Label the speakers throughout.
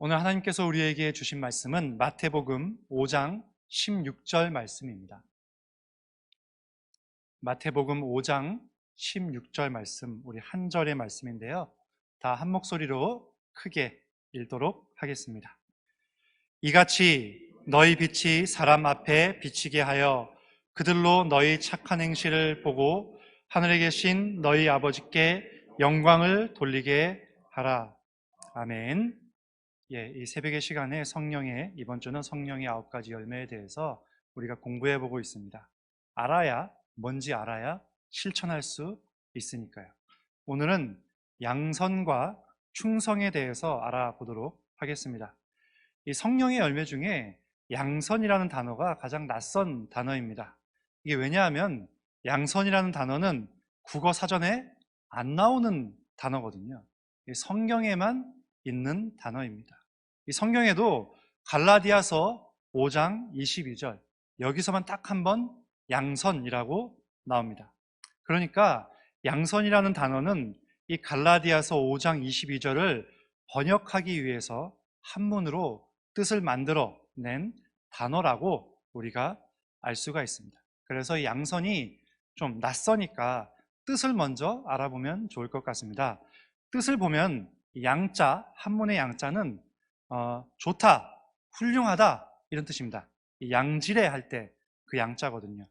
Speaker 1: 오늘 하나님께서 우리에게 주신 말씀은 마태복음 5장 16절 말씀입니다. 마태복음 5장 16절 말씀, 우리 한 절의 말씀인데요. 다 한 목소리로 크게 읽도록 하겠습니다. 이같이 너희 빛이 사람 앞에 비치게 하여 그들로 너희 착한 행실을 보고 하늘에 계신 너희 아버지께 영광을 돌리게 하라. 아멘. 이 새벽의 시간에 성령의, 이번 주는 성령의 9가지 열매에 대해서 우리가 공부해 보고 있습니다. 뭔지 알아야 실천할 수 있으니까요. 오늘은 양선과 충성에 대해서 알아보도록 하겠습니다. 이 성령의 열매 중에 양선이라는 단어가 가장 낯선 단어입니다. 이게 왜냐하면 양선이라는 단어는 국어 사전에 안 나오는 단어거든요. 성경에만 있는 단어입니다. 이 성경에도 갈라디아서 5장 22절 여기서만 딱 한 번 양선이라고 나옵니다. 그러니까 양선이라는 단어는 이 갈라디아서 5장 22절을 번역하기 위해서 한문으로 뜻을 만들어낸 단어라고 우리가 알 수가 있습니다. 그래서 이 양선이 좀 낯서니까 뜻을 먼저 알아보면 좋을 것 같습니다. 뜻을 보면 양자, 한문의 양자는 좋다, 훌륭하다 이런 뜻입니다. 양지레 할 때 그 양자거든요.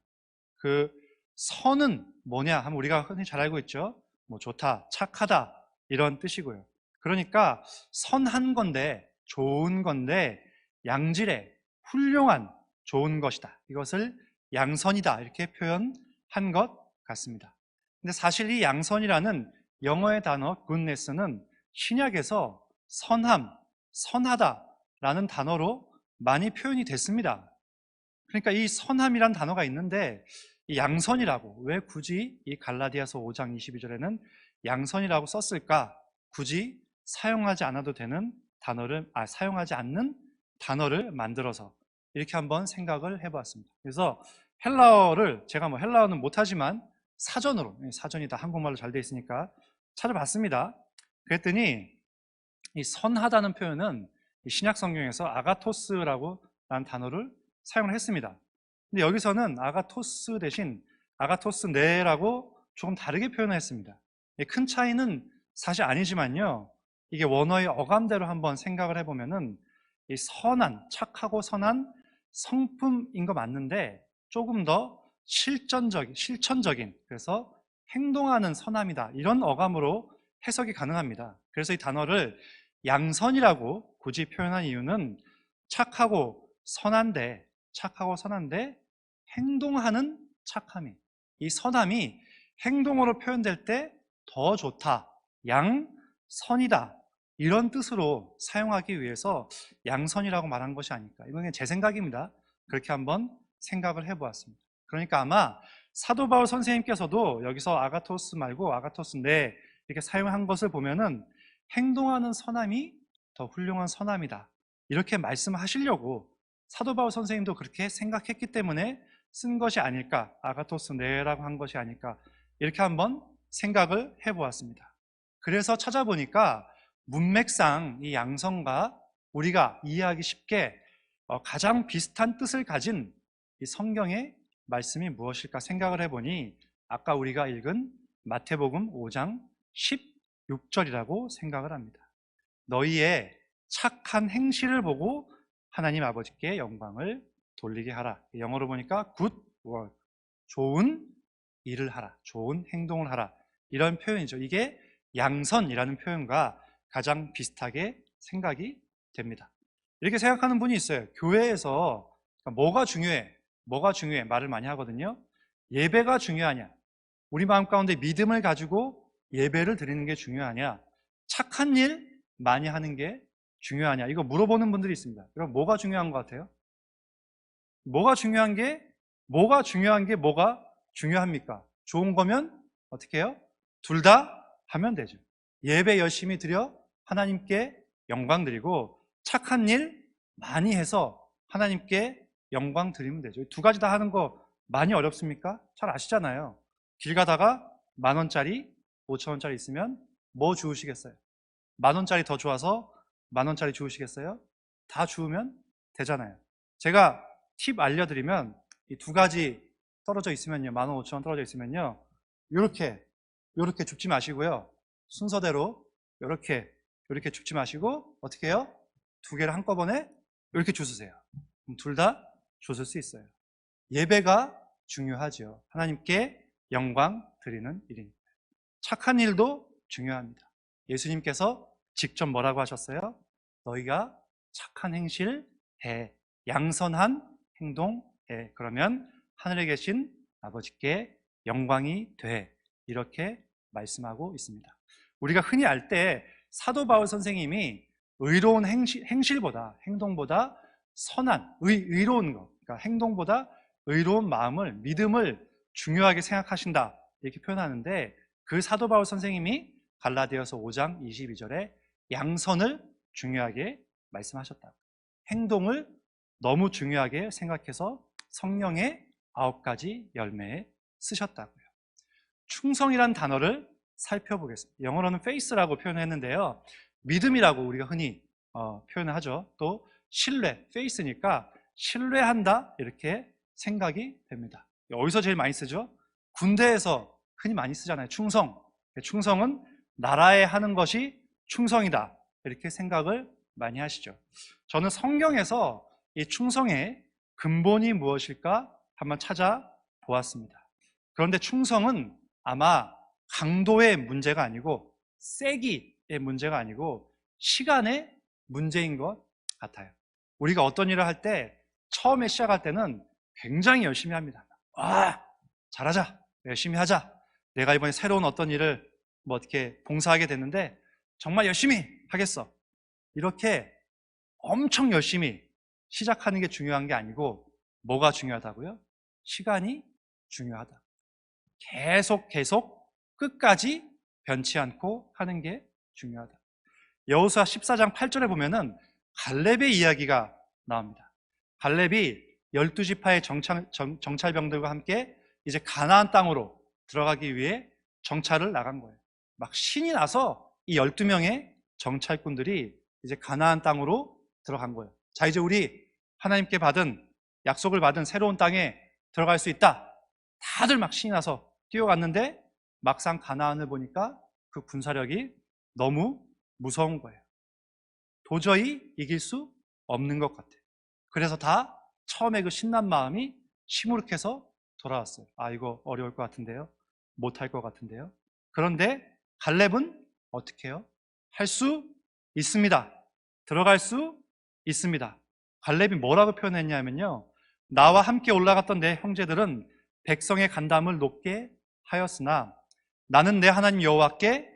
Speaker 1: 그 선은 뭐냐 하면 우리가 흔히 잘 알고 있죠. 뭐 좋다, 착하다 이런 뜻이고요. 그러니까 선한 건데, 좋은 건데 양지레, 훌륭한, 좋은 것이다. 이것을 양선이다 이렇게 표현한 것 같습니다. 근데 사실 이 양선이라는 영어의 단어 goodness는 신약에서 선함, 선하다라는 단어로 많이 표현이 됐습니다. 그러니까 이 선함이란 단어가 있는데 이 양선이라고 왜 굳이 이 갈라디아서 5장 22절에는 양선이라고 썼을까? 굳이 사용하지 않아도 되는 사용하지 않는 단어를 만들어서 이렇게 한번 생각을 해보았습니다. 그래서 헬라어를 제가 헬라어는 못하지만 사전이 다 한국말로 잘 돼 있으니까 찾아봤습니다. 그랬더니 이 선하다는 표현은 신약 성경에서 아가토스라고 라는 단어를 사용을 했습니다. 근데 여기서는 아가토스 대신 아가토스네라고 조금 다르게 표현을 했습니다. 큰 차이는 사실 아니지만요. 이게 원어의 어감대로 한번 생각을 해보면은 이 착하고 선한 성품인 거 맞는데 조금 더 실천적인, 그래서 행동하는 선함이다. 이런 어감으로 해석이 가능합니다. 그래서 이 단어를 양선이라고 굳이 표현한 이유는 착하고 선한데 행동하는 착함이, 이 선함이 행동으로 표현될 때 더 좋다, 양선이다 이런 뜻으로 사용하기 위해서 양선이라고 말한 것이 아닐까. 이건 그냥 제 생각입니다. 그렇게 한번 생각을 해보았습니다. 그러니까 아마 사도 바울 선생님께서도 여기서 아가토스 말고 아가토스네 이렇게 사용한 것을 보면은 행동하는 선함이 더 훌륭한 선함이다 이렇게 말씀하시려고 사도 바울 선생님도 그렇게 생각했기 때문에 쓴 것이 아닐까, 아가토스네라고 한 것이 아닐까 이렇게 한번 생각을 해보았습니다. 그래서 찾아보니까 문맥상 이 양선과 우리가 이해하기 쉽게 가장 비슷한 뜻을 가진 이 성경의 말씀이 무엇일까 생각을 해보니 아까 우리가 읽은 마태복음 5장 16절이라고 생각을 합니다. 너희의 착한 행실을 보고 하나님 아버지께 영광을 돌리게 하라. 영어로 보니까 good work, 좋은 일을 하라, 좋은 행동을 하라 이런 표현이죠. 이게 양선이라는 표현과 가장 비슷하게 생각이 됩니다. 이렇게 생각하는 분이 있어요. 교회에서 뭐가 중요해 말을 많이 하거든요. 예배가 중요하냐, 우리 마음 가운데 믿음을 가지고 예배를 드리는 게 중요하냐, 착한 일 많이 하는 게 중요하냐, 이거 물어보는 분들이 있습니다. 그럼 뭐가 중요한 것 같아요? 뭐가 중요한 게 뭐가 중요합니까? 좋은 거면 어떻게 해요? 둘 다 하면 되죠. 예배 열심히 드려 하나님께 영광 드리고 착한 일 많이 해서 하나님께 영광 드리면 되죠. 두 가지 다 하는 거 많이 어렵습니까? 잘 아시잖아요. 길 가다가 10,000원짜리, 5,000원짜리 있으면 뭐 주우시겠어요? 10,000원짜리 더 좋아서 10,000원짜리 주우시겠어요? 다 주우면 되잖아요. 제가 팁 알려드리면 이 두 가지 떨어져 있으면요, 15,000원 떨어져 있으면요, 요렇게 줍지 마시고요, 순서대로 요렇게 줍지 마시고 어떻게 해요? 두 개를 한꺼번에 이렇게 주우세요. 그럼 둘 다 주실 수 있어요. 예배가 중요하죠. 하나님께 영광 드리는 일입니다. 착한 일도 중요합니다. 예수님께서 직접 뭐라고 하셨어요? 너희가 착한 행실 해, 양선한 행동 해, 그러면 하늘에 계신 아버지께 영광이 돼, 이렇게 말씀하고 있습니다. 우리가 흔히 알 때 사도 바울 선생님이 의로운 행실보다, 행동보다 선한, 의로운 것, 그러니까 행동보다 의로운 마음을, 믿음을 중요하게 생각하신다, 이렇게 표현하는데, 그 사도 바울 선생님이 갈라디아서 5장 22절에 양선을 중요하게 말씀하셨다. 행동을 너무 중요하게 생각해서 성령의 9가지 열매에 쓰셨다고요. 충성이란 단어를 살펴보겠습니다. 영어로는 faith라고 표현했는데요, 믿음이라고 우리가 흔히 표현을 하죠. 또 신뢰, faith니까 신뢰한다, 이렇게 생각이 됩니다. 어디서 제일 많이 쓰죠? 군대에서 흔히 많이 쓰잖아요. 충성. 충성은 나라에 하는 것이 충성이다, 이렇게 생각을 많이 하시죠. 저는 성경에서 이 충성의 근본이 무엇일까 한번 찾아보았습니다. 그런데 충성은 아마 강도의 문제가 아니고 세기의 문제가 아니고 시간의 문제인 것 같아요. 우리가 어떤 일을 할 때 처음에 시작할 때는 굉장히 열심히 합니다. 와, 잘하자, 열심히 하자. 내가 이번에 새로운 어떤 일을 어떻게 봉사하게 됐는데 정말 열심히 하겠어, 이렇게 엄청 열심히 시작하는 게 중요한 게 아니고 뭐가 중요하다고요? 시간이 중요하다. 계속 끝까지 변치 않고 하는 게 중요하다. 여호수아 14장 8절에 보면은 갈렙의 이야기가 나옵니다. 갈렙이 12지파의 정찰병들과 함께 이제 가나안 땅으로 들어가기 위해 정찰을 나간 거예요. 막 신이 나서 이 12명의 정찰꾼들이 이제 가나안 땅으로 들어간 거예요. 자, 이제 우리 하나님께 약속을 받은 새로운 땅에 들어갈 수 있다. 다들 막 신이 나서 뛰어갔는데 막상 가나안을 보니까 그 군사력이 너무 무서운 거예요. 도저히 이길 수 없는 것 같아요. 그래서 다 처음에 그 신난 마음이 시무룩해서 돌아왔어요. 아, 이거 어려울 것 같은데요, 못할 것 같은데요. 그런데 갈렙은 어떻게 해요? 할 수 있습니다. 들어갈 수 있습니다. 갈렙이 뭐라고 표현했냐면요, 나와 함께 올라갔던 내 형제들은 백성의 간담을 높게 하였으나 나는 내 하나님 여호와께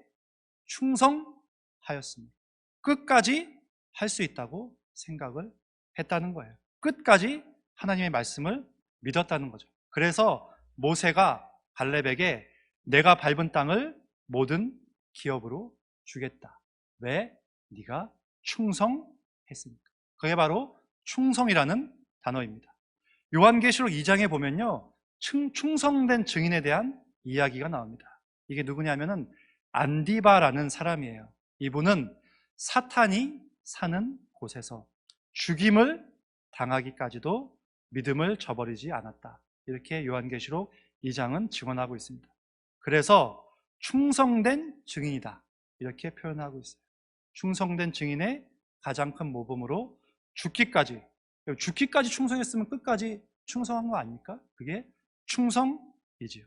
Speaker 1: 충성하였습니다. 끝까지 할 수 있다고 생각을 했다는 거예요. 끝까지 하나님의 말씀을 믿었다는 거죠. 그래서 모세가 갈렙에게 내가 밟은 땅을 모든 기업으로 주겠다. 왜? 네가 충성했으니까. 그게 바로 충성이라는 단어입니다. 요한계시록 2장에 보면요, 충성된 증인에 대한 이야기가 나옵니다. 이게 누구냐면은 안디바라는 사람이에요. 이분은 사탄이 사는 곳에서 죽임을 당하기까지도 믿음을 저버리지 않았다, 이렇게 요한계시록 2장은 증언하고 있습니다. 그래서 충성된 증인이다, 이렇게 표현하고 있어요. 충성된 증인의 가장 큰 모범으로 죽기까지 충성했으면 끝까지 충성한 거 아닙니까? 그게 충성이지요.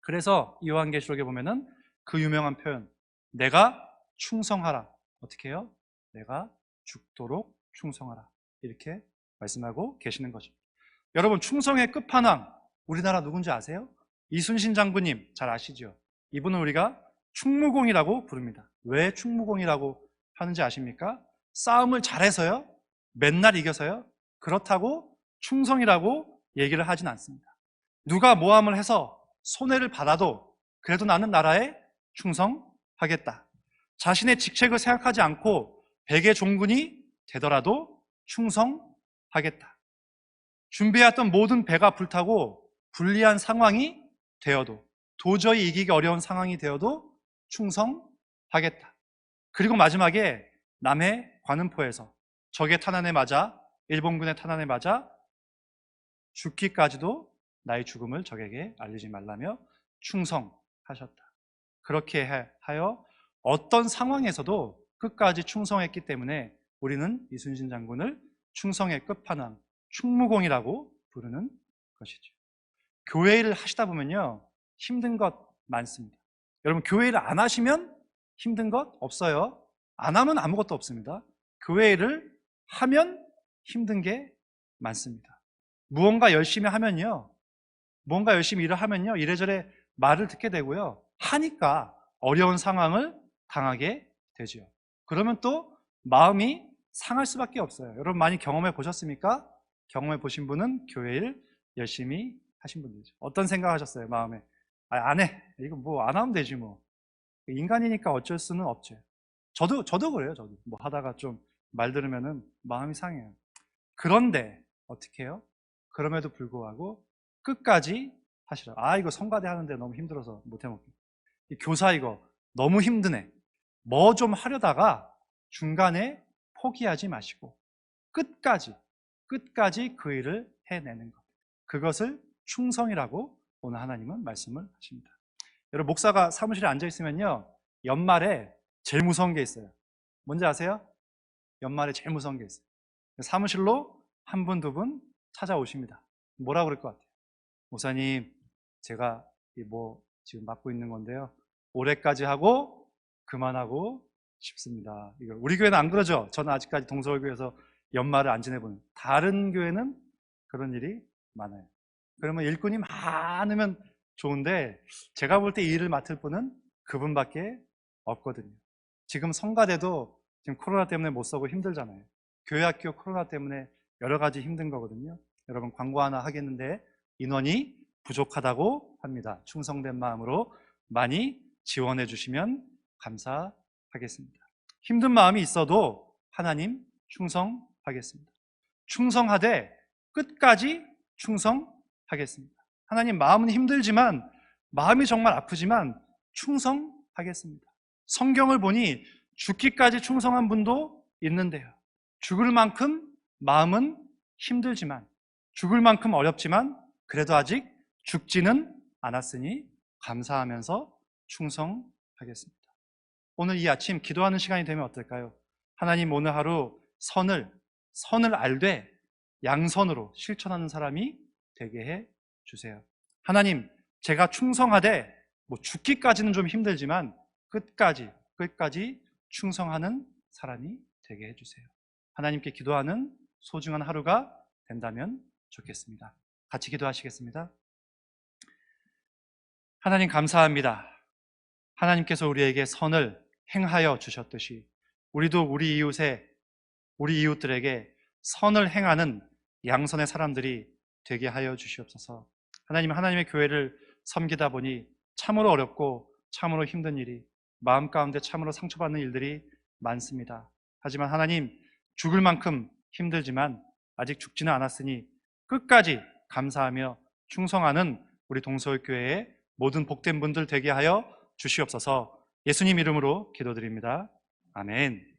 Speaker 1: 그래서 요한계시록에 보면은 그 유명한 표현, 내가 충성하라. 어떻게 해요? 내가 죽도록 충성하라, 이렇게 말씀하고 계시는 거죠. 여러분, 충성의 끝판왕, 우리나라 누군지 아세요? 이순신 장군님 잘 아시죠? 이분은 우리가 충무공이라고 부릅니다. 왜 충무공이라고 하는지 아십니까? 싸움을 잘해서요? 맨날 이겨서요? 그렇다고 충성이라고 얘기를 하진 않습니다. 누가 모함을 해서 손해를 받아도 그래도 나는 나라에 충성하겠다. 자신의 직책을 생각하지 않고 백의 종군이 되더라도 충성하겠다. 준비해왔던 모든 배가 불타고 불리한 상황이 되어도, 도저히 이기기 어려운 상황이 되어도 충성하겠다. 그리고 마지막에 남해 관음포에서 적의 탄환에 맞아, 일본군의 탄환에 맞아 죽기까지도 나의 죽음을 적에게 알리지 말라며 충성하셨다. 그렇게 하여 어떤 상황에서도 끝까지 충성했기 때문에 우리는 이순신 장군을 충성의 끝판왕, 충무공이라고 부르는 것이죠. 교회 일을 하시다 보면요, 힘든 것 많습니다. 여러분, 교회 일을 안 하시면 힘든 것 없어요. 안 하면 아무것도 없습니다. 교회 일을 하면 힘든 게 많습니다. 무언가 열심히 하면요, 무언가 열심히 일을 하면요, 이래저래 말을 듣게 되고요, 하니까 어려운 상황을 당하게 되죠. 그러면 또 마음이 상할 수밖에 없어요. 여러분 많이 경험해 보셨습니까? 경험해 보신 분은 교회 일 열심히 하신 분들이죠. 어떤 생각 하셨어요, 마음에? 안 해. 이거 뭐 안 하면 되지 뭐. 인간이니까 어쩔 수는 없죠. 저도 그래요, 저도. 뭐 하다가 좀 말 들으면은 마음이 상해요. 그런데 어떻게 해요? 그럼에도 불구하고 끝까지 하시라. 이거 성가대 하는데 너무 힘들어서 못 해먹겠다. 교사 이거 너무 힘드네. 뭐 좀 하려다가 중간에 포기하지 마시고 끝까지 그 일을 해내는 것. 그것을 충성이라고 오늘 하나님은 말씀을 하십니다. 여러분, 목사가 사무실에 앉아 있으면요, 연말에 제일 무서운 게 있어요. 뭔지 아세요? 연말에 제일 무서운 게 있어요. 사무실로 한 분, 두 분 찾아오십니다. 뭐라고 그럴 것 같아요? 목사님, 제가 지금 맡고 있는 건데요, 올해까지 하고 그만하고 싶습니다. 우리 교회는 안 그러죠? 저는 아직까지 동서울교회에서 연말을 안 지내보는, 다른 교회는 그런 일이 많아요. 그러면 일꾼이 많으면 좋은데 제가 볼 때 이 일을 맡을 분은 그분밖에 없거든요. 지금 성가대도 지금 코로나 때문에 못 서고 힘들잖아요. 교회학교 코로나 때문에 여러 가지 힘든 거거든요. 여러분, 광고 하나 하겠는데 인원이 부족하다고 합니다. 충성된 마음으로 많이 지원해 주시면 감사하겠습니다. 힘든 마음이 있어도 하나님 충성하겠습니다. 충성하되 끝까지 충성하겠습니다. 하나님, 마음은 힘들지만, 마음이 정말 아프지만 충성하겠습니다. 성경을 보니 죽기까지 충성한 분도 있는데요, 죽을 만큼 마음은 힘들지만, 죽을 만큼 어렵지만 그래도 아직 죽지는 않았으니 감사하면서 충성하겠습니다. 오늘 이 아침 기도하는 시간이 되면 어떨까요? 하나님, 오늘 하루 선을 알되 양선으로 실천하는 사람이 되게 해 주세요. 하나님, 제가 충성하되 죽기까지는 좀 힘들지만 끝까지 충성하는 사람이 되게 해 주세요. 하나님께 기도하는 소중한 하루가 된다면 좋겠습니다. 같이 기도하시겠습니다. 하나님, 감사합니다. 하나님께서 우리에게 선을 행하여 주셨듯이 우리도 우리 이웃들에게 선을 행하는 양선의 사람들이 되게 하여 주시옵소서. 하나님, 하나님의 교회를 섬기다 보니 참으로 어렵고 참으로 힘든 일이, 마음 가운데 참으로 상처받는 일들이 많습니다. 하지만 하나님, 죽을 만큼 힘들지만 아직 죽지는 않았으니 끝까지 감사하며 충성하는 우리 동서울교회의 모든 복된 분들 되게 하여 주시옵소서. 예수님 이름으로 기도드립니다. 아멘.